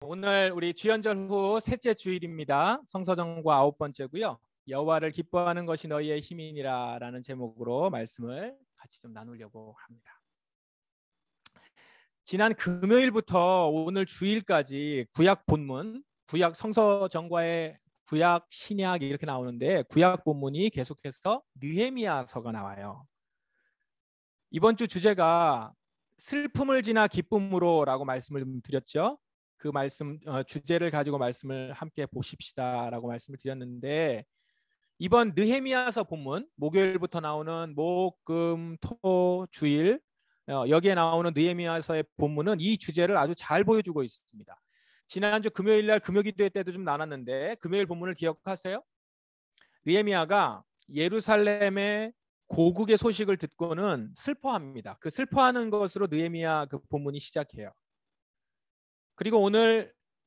오늘 우리 주연절 후 셋째 주일입니다. 성서정과 9번째고요. 여호와를 기뻐하는 것이 너희의 힘이니라 라는 제목으로 말씀을 같이 좀 나누려고 합니다. 지난 금요일부터 오늘 주일까지 구약 본문, 구약 성서정과의 구약 신약 이렇게 나오는데 구약 본문이 계속해서 느헤미야서가 나와요. 이번 주 주제가 슬픔을 지나 기쁨으로라고 말씀을 드렸죠. 그 말씀 주제를 가지고 말씀을 함께 보십시다라고 말씀을 드렸는데 이번 느헤미야서 본문 목요일부터 나오는 목, 금, 토, 주일 여기에 나오는 느헤미야서의 본문은 이 주제를 아주 잘 보여주고 있습니다. 지난주 금요일 날 금요기도회 때도 좀 나눴는데 금요일 본문을 기억하세요? 느헤미야가 예루살렘의 고국의 소식을 듣고는 슬퍼합니다. 그 슬퍼하는 것으로 느헤미야 그 본문이 시작해요. 그리고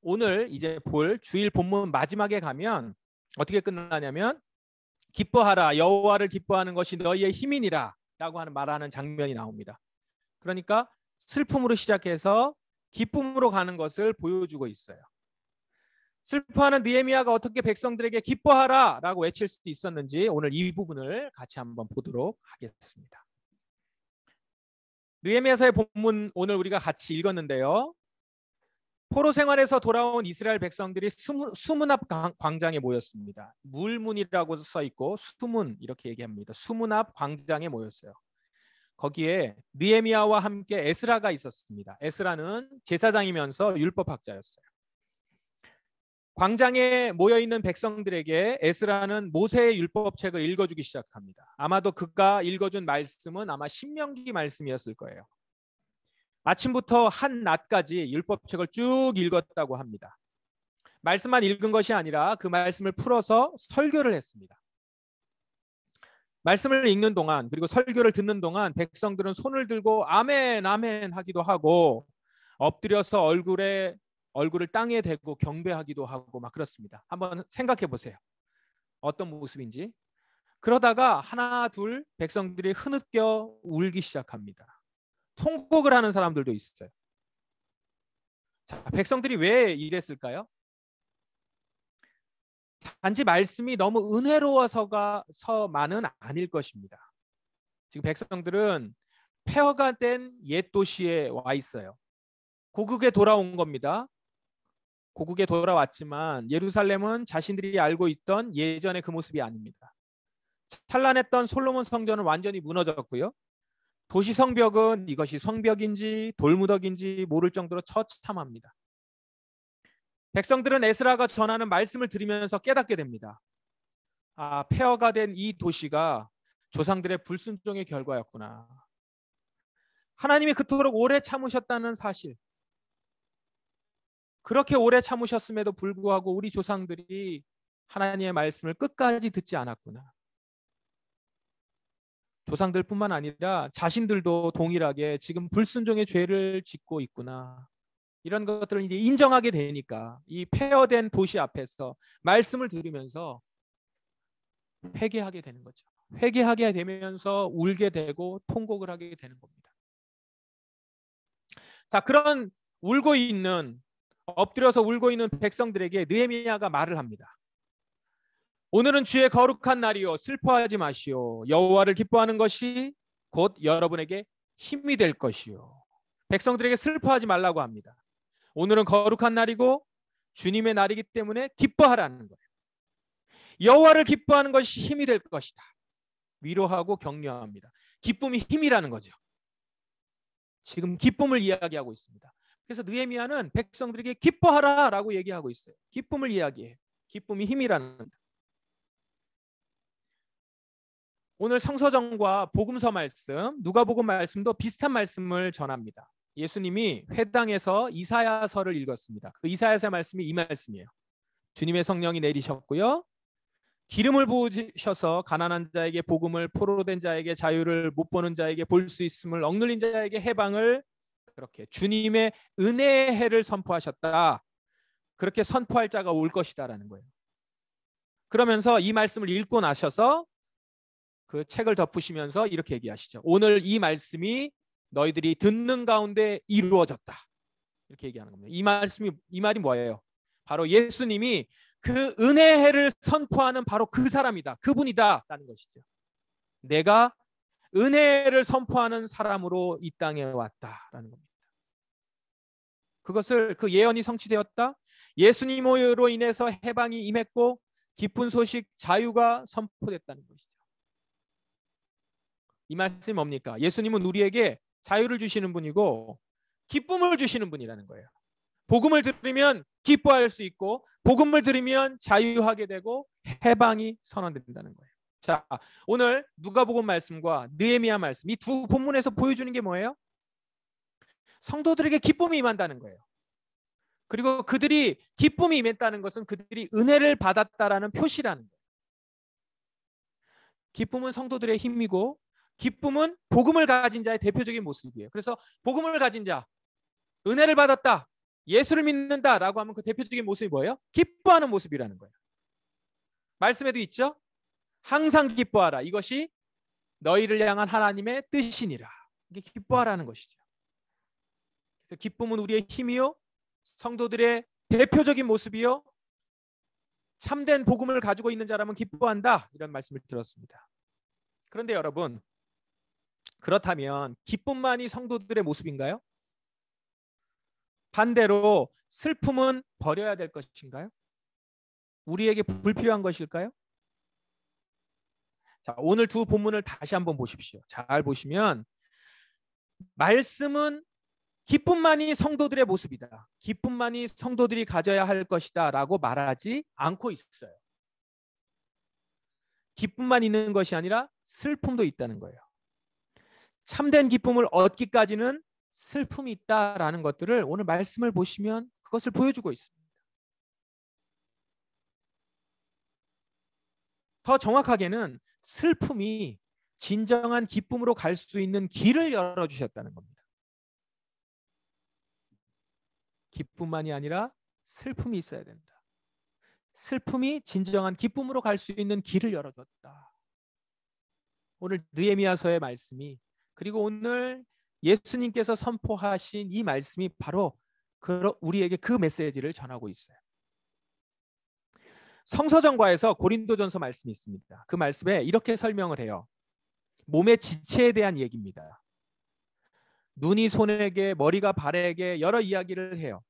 오늘 이제 볼 주일 본문 마지막에 가면 어떻게 끝나냐면 기뻐하라 여호와를 기뻐하는 것이 너희의 힘이니라 라고 말하는 장면이 나옵니다. 그러니까 슬픔으로 시작해서 기쁨으로 가는 것을 보여주고 있어요. 슬퍼하는 느헤미야가 어떻게 백성들에게 기뻐하라 라고 외칠 수 있었는지 오늘 이 부분을 같이 한번 보도록 하겠습니다. 느헤미야서의 본문 오늘 우리가 같이 읽었는데요. 포로 생활에서 돌아온 이스라엘 백성들이 수문 앞 광장에 모였습니다. 물문이라고 써 있고 수문 이렇게 얘기합니다. 수문 앞 광장에 모였어요. 거기에 느헤미야와 함께 에스라가 있었습니다. 에스라는 제사장이면서 율법학자였어요. 광장에 모여있는 백성들에게 에스라는 모세의 율법책을 읽어주기 시작합니다. 아마도 그가 읽어준 말씀은 아마 신명기 말씀이었을 거예요. 아침부터 한낮까지 율법책을 쭉 읽었다고 합니다. 말씀만 읽은 것이 아니라 그 말씀을 풀어서 설교를 했습니다. 말씀을 읽는 동안 그리고 설교를 듣는 동안 백성들은 손을 들고 아멘 아멘 하기도 하고 엎드려서 얼굴을 땅에 대고 경배하기도 하고 막 그렇습니다. 한번 생각해 보세요. 어떤 모습인지. 그러다가 하나 둘 백성들이 흐느껴 울기 시작합니다. 통곡을 하는 사람들도 있어요. 자, 백성들이 왜 이랬을까요? 단지 말씀이 너무 은혜로워서만은 아닐 것입니다. 지금 백성들은 폐허가 된 옛 도시에 와 있어요. 고국에 돌아온 겁니다. 고국에 돌아왔지만 예루살렘은 자신들이 알고 있던 예전의 그 모습이 아닙니다. 찬란했던 솔로몬 성전은 완전히 무너졌고요. 도시 성벽은 이것이 성벽인지 돌무더기인지 모를 정도로 처참합니다. 백성들은 에스라가 전하는 말씀을 들으면서 깨닫게 됩니다. 아, 폐허가 된 이 도시가 조상들의 불순종의 결과였구나. 하나님이 그토록 오래 참으셨다는 사실. 그렇게 오래 참으셨음에도 불구하고 우리 조상들이 하나님의 말씀을 끝까지 듣지 않았구나. 조상들뿐만 아니라 자신들도 동일하게 지금 불순종의 죄를 짓고 있구나. 이런 것들을 이제 인정하게 되니까 이 폐허된 도시 앞에서 말씀을 들으면서 회개하게 되는 거죠. 회개하게 되면서 울게 되고 통곡을 하게 되는 겁니다. 자, 그런 엎드려서 울고 있는 백성들에게 느헤미야가 말을 합니다. 오늘은 주의 거룩한 날이요 슬퍼하지 마시오. 여호와를 기뻐하는 것이 곧 여러분에게 힘이 될 것이요. 백성들에게 슬퍼하지 말라고 합니다. 오늘은 거룩한 날이고 주님의 날이기 때문에 기뻐하라는 거예요. 여호와를 기뻐하는 것이 힘이 될 것이다. 위로하고 격려합니다. 기쁨이 힘이라는 거죠. 지금 기쁨을 이야기하고 있습니다. 그래서 느헤미야는 백성들에게 기뻐하라라고 얘기하고 있어요. 기쁨을 이야기해요. 기쁨이 힘이라는 거다. 오늘 성서정과 복음서 말씀, 누가복음 말씀도 비슷한 말씀을 전합니다. 예수님이 회당에서 이사야서를 읽었습니다. 그 이사야서의 말씀이 이 말씀이에요. 주님의 성령이 내리셨고요. 기름을 부으셔서 가난한 자에게 복음을, 포로된 자에게 자유를, 못 보는 자에게 볼 수 있음을, 억눌린 자에게 해방을, 그렇게 주님의 은혜의 해를 선포하셨다. 그렇게 선포할 자가 올 것이다라는 거예요. 그러면서 이 말씀을 읽고 나셔서 그 책을 덮으시면서 이렇게 얘기하시죠. 오늘 이 말씀이 너희들이 듣는 가운데 이루어졌다. 이렇게 얘기하는 겁니다. 이 말이 뭐예요? 바로 예수님이 그 은혜의 해를 선포하는 바로 그 사람이다. 그분이다라는 것이죠. 내가 은혜를 선포하는 사람으로 이 땅에 왔다라는 겁니다. 그것을 그 예언이 성취되었다. 예수님으로 인해서 해방이 임했고 기쁜 소식 자유가 선포됐다는 것이죠. 이 말씀이 뭡니까? 예수님은 우리에게 자유를 주시는 분이고 기쁨을 주시는 분이라는 거예요. 복음을 들으면 기뻐할 수 있고 복음을 들으면 자유하게 되고 해방이 선언된다는 거예요. 자, 오늘 누가복음 말씀과 느헤미야 말씀 이 두 본문에서 보여주는 게 뭐예요? 성도들에게 기쁨이 임한다는 거예요. 그리고 그들이 기쁨이 임했다는 것은 그들이 은혜를 받았다라는 표시라는 거예요. 기쁨은 성도들의 힘이고 기쁨은 복음을 가진 자의 대표적인 모습이에요. 그래서 복음을 가진 자, 은혜를 받았다, 예수를 믿는다라고 하면 그 대표적인 모습이 뭐예요? 기뻐하는 모습이라는 거예요. 말씀에도 있죠? 항상 기뻐하라. 이것이 너희를 향한 하나님의 뜻이니라. 이게 기뻐하라는 것이죠. 그래서 기쁨은 우리의 힘이요, 성도들의 대표적인 모습이요, 참된 복음을 가지고 있는 자라면 기뻐한다. 이런 말씀을 들었습니다. 그런데 여러분, 그렇다면 기쁨만이 성도들의 모습인가요? 반대로 슬픔은 버려야 될 것인가요? 우리에게 불필요한 것일까요? 자, 오늘 두 본문을 다시 한번 보십시오. 잘 보시면 말씀은 기쁨만이 성도들의 모습이다. 기쁨만이 성도들이 가져야 할 것이다 라고 말하지 않고 있어요. 기쁨만 있는 것이 아니라 슬픔도 있다는 거예요. 참된 기쁨을 얻기까지는 슬픔이 있다라는 것들을 오늘 말씀을 보시면 그것을 보여주고 있습니다. 더 정확하게는 슬픔이 진정한 기쁨으로 갈 수 있는 길을 열어주셨다는 겁니다. 기쁨만이 아니라 슬픔이 있어야 된다. 슬픔이 진정한 기쁨으로 갈 수 있는 길을 열어줬다. 오늘 느헤미야서의 말씀이 그리고 오늘 예수님께서 선포하신 이 말씀이 바로 우리에게 그 메시지를 전하고 있어요. 성서정과에서 고린도전서 말씀이 있습니다. 그 말씀에 이렇게 설명을 해요. 몸의 지체에 대한 얘기입니다. 눈이 손에게, 머리가 발에게 여러 이야기를 해요.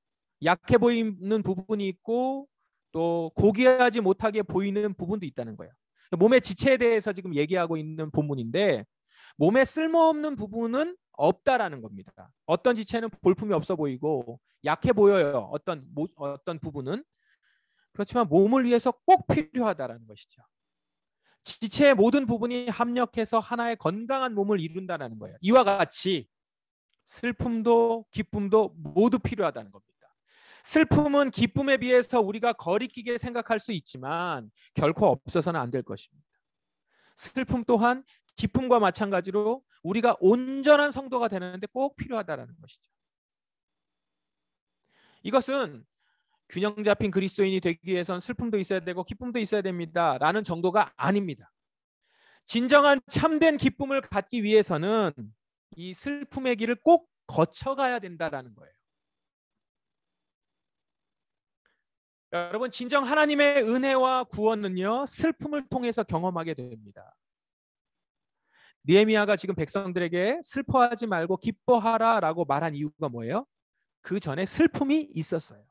약해 보이는 부분이 있고 또 고귀하지 못하게 보이는 부분도 있다는 거예요. 몸의 지체에 대해서 지금 얘기하고 있는 본문인데 몸에 쓸모없는 부분은 없다라는 겁니다. 어떤 지체는 볼품이 없어 보이고 약해 보여요. 어떤 부분은. 그렇지만 몸을 위해서 꼭 필요하다라는 것이죠. 지체의 모든 부분이 합력해서 하나의 건강한 몸을 이룬다는 거예요. 이와 같이 슬픔도 기쁨도 모두 필요하다는 겁니다. 슬픔은 기쁨에 비해서 우리가 거리끼게 생각할 수 있지만 결코 없어서는 안 될 것입니다. 슬픔 또한 기쁨과 마찬가지로 우리가 온전한 성도가 되는데 꼭 필요하다는 것이죠. 이것은 균형 잡힌 그리스도인이 되기 위해서는 슬픔도 있어야 되고 기쁨도 있어야 됩니다 라는 정도가 아닙니다. 진정한 참된 기쁨을 갖기 위해서는 이 슬픔의 길을 꼭 거쳐가야 된다라는 거예요. 여러분, 진정 하나님의 은혜와 구원은요 슬픔을 통해서 경험하게 됩니다. 느헤미야가 지금 백성들에게 슬퍼하지 말고 기뻐하라 라고 말한 이유가 뭐예요? 그 전에 슬픔이 있었어요.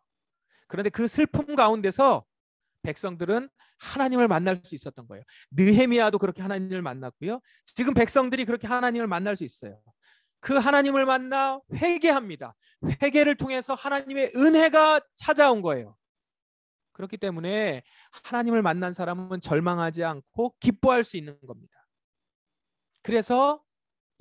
그런데 그 슬픔 가운데서 백성들은 하나님을 만날 수 있었던 거예요. 느헤미야도 그렇게 하나님을 만났고요. 지금 백성들이 그렇게 하나님을 만날 수 있어요. 그 하나님을 만나 회개합니다. 회개를 통해서 하나님의 은혜가 찾아온 거예요. 그렇기 때문에 하나님을 만난 사람은 절망하지 않고 기뻐할 수 있는 겁니다. 그래서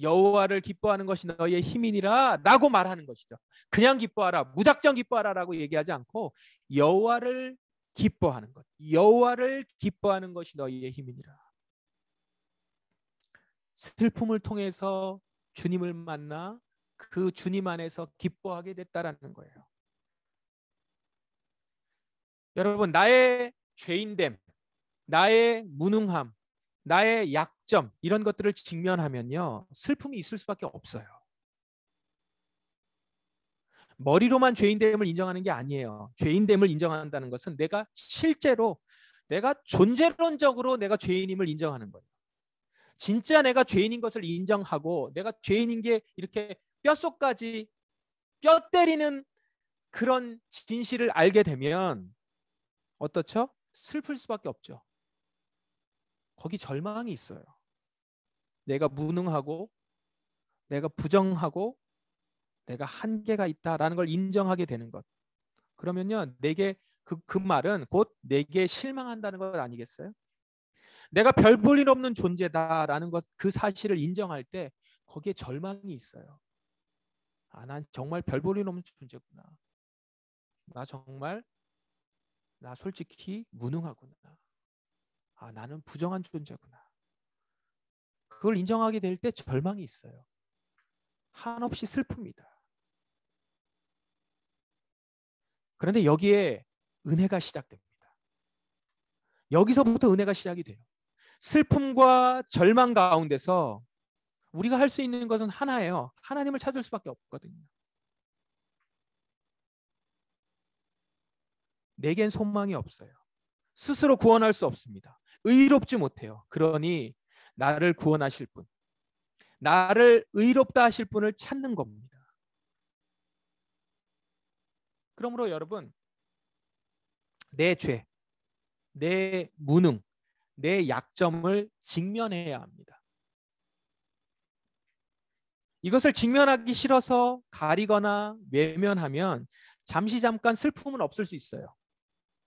여호와를 기뻐하는 것이 너희의 힘이니라 라고 말하는 것이죠. 그냥 기뻐하라, 무작정 기뻐하라 라고 얘기하지 않고 여호와를 기뻐하는 것, 여호와를 기뻐하는 것이 너희의 힘이니라. 슬픔을 통해서 주님을 만나 그 주님 안에서 기뻐하게 됐다라는 거예요. 여러분, 나의 죄인됨, 나의 무능함, 나의 약점 이런 것들을 직면하면요 슬픔이 있을 수밖에 없어요. 머리로만 죄인됨을 인정하는 게 아니에요. 죄인됨을 인정한다는 것은 내가 실제로 내가 존재론적으로 내가 죄인임을 인정하는 거예요. 진짜 내가 죄인인 것을 인정하고 내가 죄인인 게 이렇게 뼛속까지 뼈 때리는 그런 진실을 알게 되면 어떻죠? 슬플 수밖에 없죠. 거기 절망이 있어요. 내가 무능하고 내가 부정하고 내가 한계가 있다라는 걸 인정하게 되는 것. 그러면요, 내게 그 말은 곧 내게 실망한다는 것 아니겠어요? 내가 별 볼 일 없는 존재다라는 것, 그 사실을 인정할 때 거기에 절망이 있어요. 아, 난 정말 별 볼 일 없는 존재구나. 나 솔직히 무능하구나. 아, 나는 부정한 존재구나. 그걸 인정하게 될 때 절망이 있어요. 한없이 슬픕니다. 그런데 여기에 은혜가 시작됩니다. 여기서부터 은혜가 시작이 돼요. 슬픔과 절망 가운데서 우리가 할 수 있는 것은 하나예요. 하나님을 찾을 수밖에 없거든요. 내겐 소망이 없어요. 스스로 구원할 수 없습니다. 의롭지 못해요. 그러니 나를 구원하실 분, 나를 의롭다 하실 분을 찾는 겁니다. 그러므로 여러분, 내 죄, 내 무능, 내 약점을 직면해야 합니다. 이것을 직면하기 싫어서 가리거나 외면하면 잠시 잠깐 슬픔은 없을 수 있어요.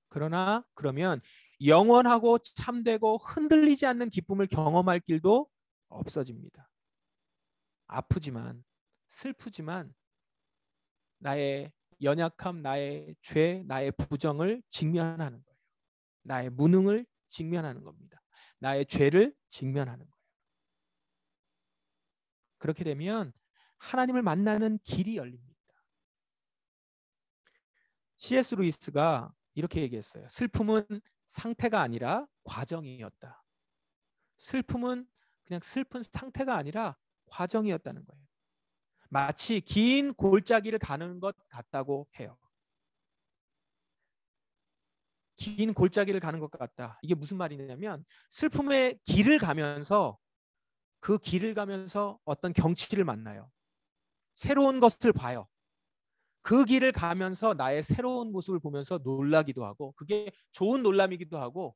그러면 영원하고 참되고 흔들리지 않는 기쁨을 경험할 길도 없어집니다. 아프지만 슬프지만 나의 연약함, 나의 죄, 나의 부정을 직면하는 거예요. 나의 무능을 직면하는 겁니다. 나의 죄를 직면하는 거예요. 그렇게 되면 하나님을 만나는 길이 열립니다. C.S. 루이스가 이렇게 얘기했어요. 슬픔은 상태가 아니라 과정이었다. 슬픔은 그냥 슬픈 상태가 아니라 과정이었다는 거예요. 마치 긴 골짜기를 가는 것 같다고 해요. 긴 골짜기를 가는 것 같다. 이게 무슨 말이냐면 슬픔의 길을 가면서 그 길을 가면서 어떤 경치를 만나요. 새로운 것을 봐요. 그 길을 가면서 나의 새로운 모습을 보면서 놀라기도 하고 그게 좋은 놀람이기도 하고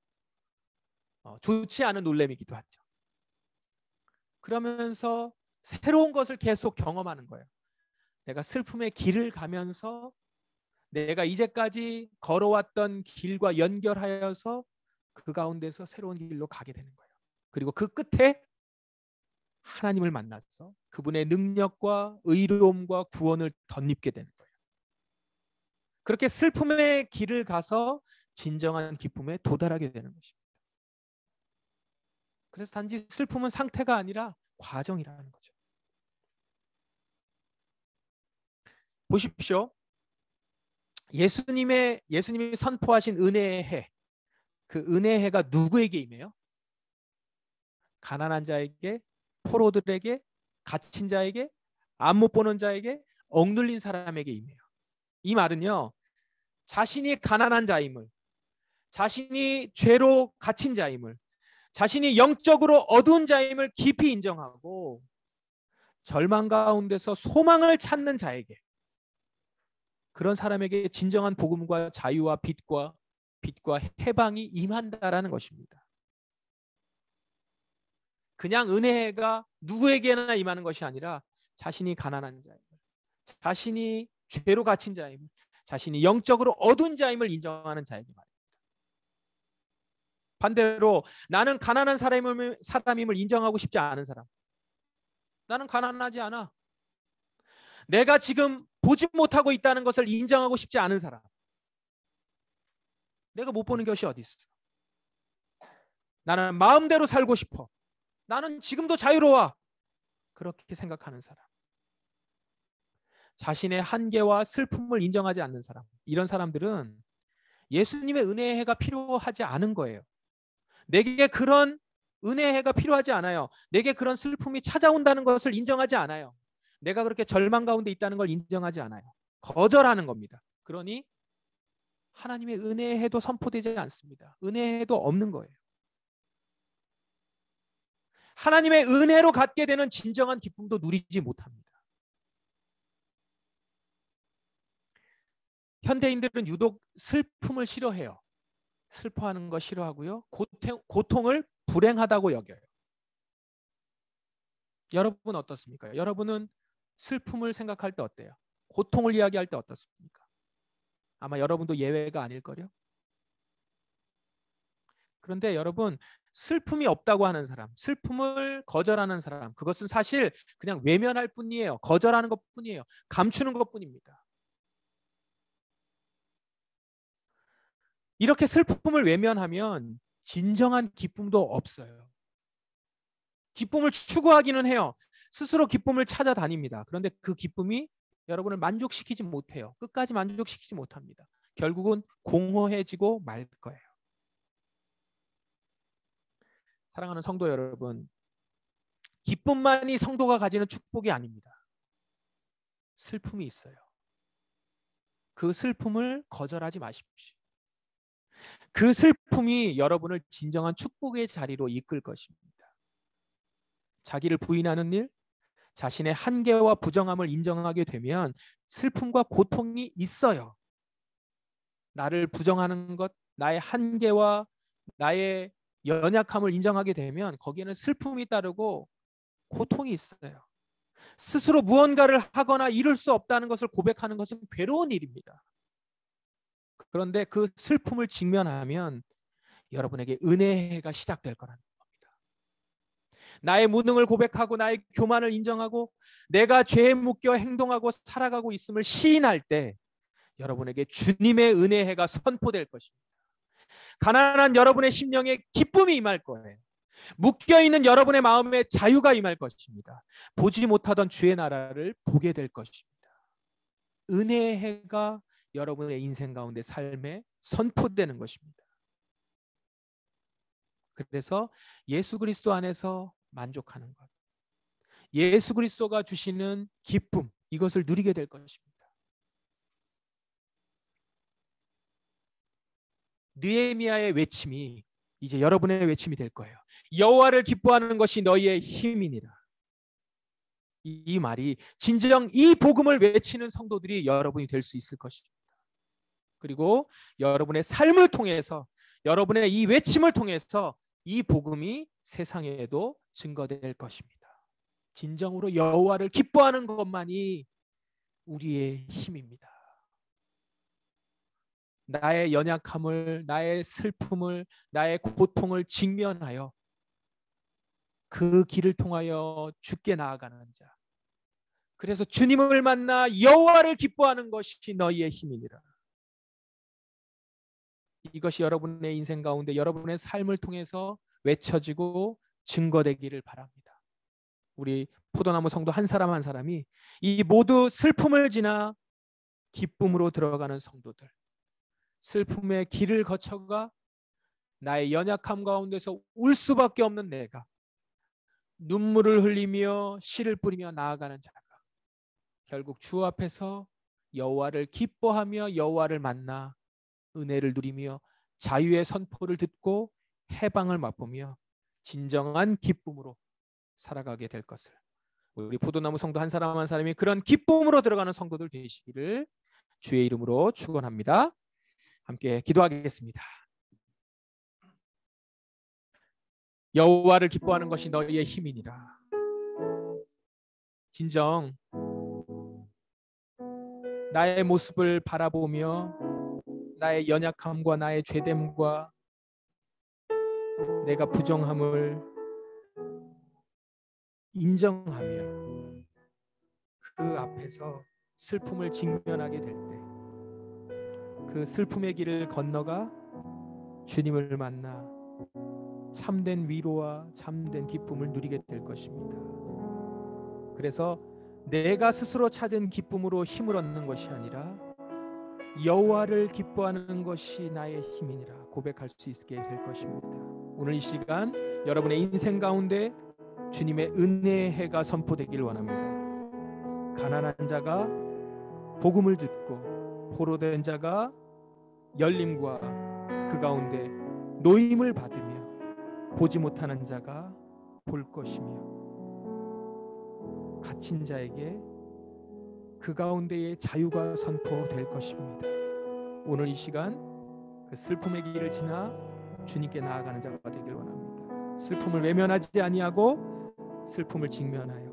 좋지 않은 놀람이기도 하죠. 그러면서 새로운 것을 계속 경험하는 거예요. 내가 슬픔의 길을 가면서 내가 이제까지 걸어왔던 길과 연결하여서 그 가운데서 새로운 길로 가게 되는 거예요. 그리고 그 끝에 하나님을 만나서 그분의 능력과 의로움과 구원을 덧입게 되는 거예요. 그렇게 슬픔의 길을 가서 진정한 기쁨에 도달하게 되는 것입니다. 그래서 단지 슬픔은 상태가 아니라 과정이라는 거죠. 보십시오. 예수님이 선포하신 은혜의 해, 그 은혜의 해가 누구에게 임해요? 가난한 자에게, 포로들에게, 갇힌 자에게, 안 못 보는 자에게, 억눌린 사람에게 임해요. 이 말은요, 자신이 가난한 자임을, 자신이 죄로 갇힌 자임을, 자신이 영적으로 어두운 자임을 깊이 인정하고 절망 가운데서 소망을 찾는 자에게, 그런 사람에게 진정한 복음과 자유와 빛과 해방이 임한다라는 것입니다. 그냥 은혜가 누구에게나 임하는 것이 아니라 자신이 가난한 자임을, 자신이 죄로 갇힌 자임을, 자신이 영적으로 어두운 자임을 인정하는 자에게 말입니다. 반대로 나는 가난한 사람임을 인정하고 싶지 않은 사람, 나는 가난하지 않아, 내가 지금 보지 못하고 있다는 것을 인정하고 싶지 않은 사람, 내가 못 보는 것이 어디 있어, 나는 마음대로 살고 싶어, 나는 지금도 자유로워, 그렇게 생각하는 사람, 자신의 한계와 슬픔을 인정하지 않는 사람, 이런 사람들은 예수님의 은혜의 해가 필요하지 않은 거예요. 내게 그런 은혜의 해가 필요하지 않아요. 내게 그런 슬픔이 찾아온다는 것을 인정하지 않아요. 내가 그렇게 절망 가운데 있다는 걸 인정하지 않아요. 거절하는 겁니다. 그러니 하나님의 은혜의 해도 선포되지 않습니다. 은혜의 해도 없는 거예요. 하나님의 은혜로 갖게 되는 진정한 기쁨도 누리지 못합니다. 현대인들은 유독 슬픔을 싫어해요. 슬퍼하는 거 싫어하고요. 고통을 불행하다고 여겨요. 여러분 어떻습니까? 여러분은 슬픔을 생각할 때 어때요? 고통을 이야기할 때 어떻습니까? 아마 여러분도 예외가 아닐걸요? 그런데 여러분, 슬픔이 없다고 하는 사람, 슬픔을 거절하는 사람, 그것은 사실 그냥 외면할 뿐이에요. 거절하는 것뿐이에요. 감추는 것뿐입니다. 이렇게 슬픔을 외면하면 진정한 기쁨도 없어요. 기쁨을 추구하기는 해요. 스스로 기쁨을 찾아다닙니다. 그런데 그 기쁨이 여러분을 만족시키지 못해요. 끝까지 만족시키지 못합니다. 결국은 공허해지고 말 거예요. 사랑하는 성도 여러분, 기쁨만이 성도가 가지는 축복이 아닙니다. 슬픔이 있어요. 그 슬픔을 거절하지 마십시오. 그 슬픔이 여러분을 진정한 축복의 자리로 이끌 것입니다. 자기를 부인하는 일, 자신의 한계와 부정함을 인정하게 되면 슬픔과 고통이 있어요. 나를 부정하는 것, 나의 한계와 나의 연약함을 인정하게 되면 거기에는 슬픔이 따르고 고통이 있어요. 스스로 무언가를 하거나 이룰 수 없다는 것을 고백하는 것은 괴로운 일입니다. 그런데 그 슬픔을 직면하면 여러분에게 은혜의 해가 시작될 거라는 겁니다. 나의 무능을 고백하고 나의 교만을 인정하고 내가 죄에 묶여 행동하고 살아가고 있음을 시인할 때 여러분에게 주님의 은혜의 해가 선포될 것입니다. 가난한 여러분의 심령에 기쁨이 임할 거예요. 묶여있는 여러분의 마음에 자유가 임할 것입니다. 보지 못하던 주의 나라를 보게 될 것입니다. 은혜의 해가 여러분의 인생 가운데 삶에 선포되는 것입니다. 그래서 예수 그리스도 안에서 만족하는 것, 예수 그리스도가 주시는 기쁨, 이것을 누리게 될 것입니다. 느헤미야의 외침이 이제 여러분의 외침이 될 거예요. 여호와를 기뻐하는 것이 너희의 힘이니라. 이 말이 진정 이 복음을 외치는 성도들이 여러분이 될 수 있을 것입니다. 그리고 여러분의 삶을 통해서, 여러분의 이 외침을 통해서 이 복음이 세상에도 증거될 것입니다. 진정으로 여호와를 기뻐하는 것만이 우리의 힘입니다. 나의 연약함을, 나의 슬픔을, 나의 고통을 직면하여 그 길을 통하여 주께 나아가는 자. 그래서 주님을 만나 여호와를 기뻐하는 것이 너희의 힘이니라. 이것이 여러분의 인생 가운데 여러분의 삶을 통해서 외쳐지고 증거되기를 바랍니다. 우리 포도나무 성도 한 사람 한 사람이 이 모두 슬픔을 지나 기쁨으로 들어가는 성도들, 슬픔의 길을 거쳐가 나의 연약함 가운데서 울 수밖에 없는 내가 눈물을 흘리며 씨를 뿌리며 나아가는 자가 결국 주 앞에서 여호와를 기뻐하며 여호와를 만나 은혜를 누리며 자유의 선포를 듣고 해방을 맛보며 진정한 기쁨으로 살아가게 될 것을, 우리 포도나무 성도 한 사람 한 사람이 그런 기쁨으로 들어가는 성도들 되시기를 주의 이름으로 축원합니다. 함께 기도하겠습니다. 여호와를 기뻐하는 것이 너희의 힘이니라. 진정 나의 모습을 바라보며 나의 연약함과 나의 죄됨과 내가 부정함을 인정하며 그 앞에서 슬픔을 직면하게 될 때 그 슬픔의 길을 건너가 주님을 만나 참된 위로와 참된 기쁨을 누리게 될 것입니다. 그래서 내가 스스로 찾은 기쁨으로 힘을 얻는 것이 아니라 여호와를 기뻐하는 것이 나의 힘이니라 고백할 수 있게 될 것입니다. 오늘 이 시간 여러분의 인생 가운데 주님의 은혜의 해가 선포되길 원합니다. 가난한 자가 복음을 듣고 포로된 자가 열림과 그 가운데 노임을 받으며 보지 못하는 자가 볼 것이며 갇힌 자에게 그 가운데에 자유가 선포될 것입니다. 오늘 이 시간 그 슬픔의 길을 지나 주님께 나아가는 자가 되길 원합니다. 슬픔을 외면하지 아니하고 슬픔을 직면하여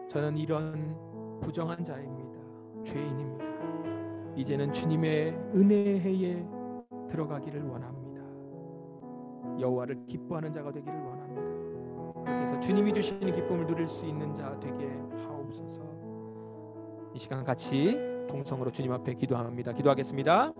저는 이런 부정한 자입니다. 죄인입니다. 이제는 주님의 은혜의 해에 들어가기를 원합니다. 여호와를 기뻐하는 자가 되기를 원합니다. 그래서 주님이 주시는 기쁨을 누릴 수 있는 자 되게 하옵소서. 이 시간 같이 통성으로 주님 앞에 기도합니다. 기도하겠습니다.